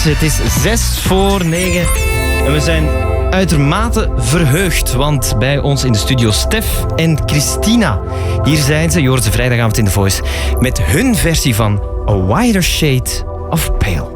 Het is 6:06 en we zijn uitermate verheugd, want bij ons in de studio Stef en Christina. Hier zijn ze, je hoort ze vrijdagavond in The Voice, met hun versie van A Wider Shade of Pale.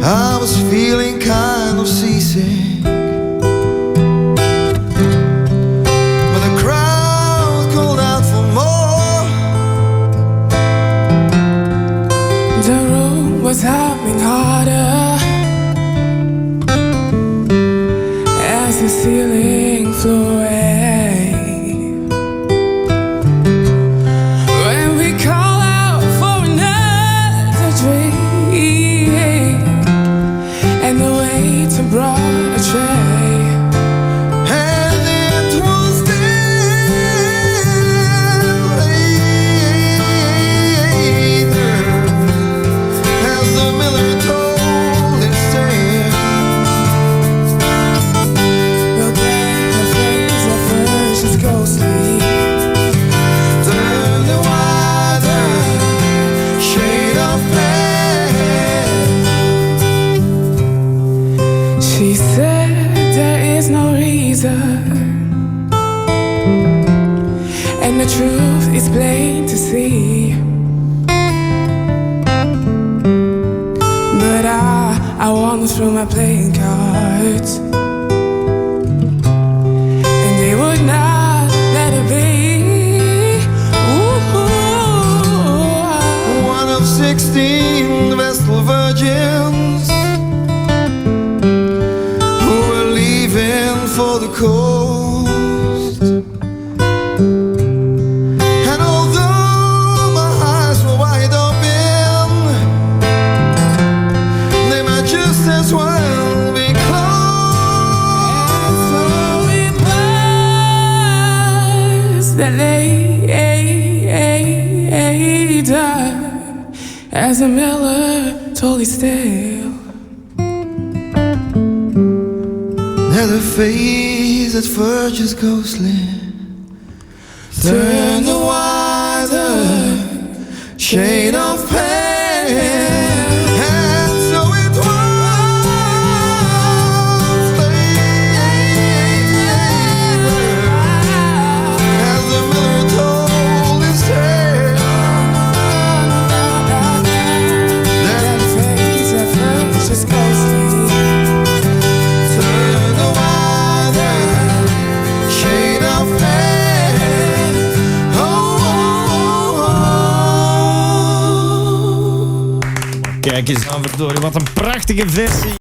I was feeling kind of seasick, but the crowd called out for more. The room was humming harder as the ceiling flew away. When we call out for another drink, and the waiter brought a tray, And it was then later, as the miller told his tale. well, then her face at first is ghostly. Turn the wider shade of pale. She said there is no reason, and the truth is plain to see. But I wandered through my playing cards, and they would not let it be. Ooh. One of 16 Vestal virgins who were leaving for the coast. And although my eyes were wide open, they might just as well be closed. So it was that later, as the miller told his tale, Now the face at first is ghostly, turn the wider shade of pale. And so it was later, as the miller told his tale. that face at first is ghostly. Turn the wider shade of pale. Oh, oh, oh. Kijk eens aan, verdorie, wat een prachtige versie.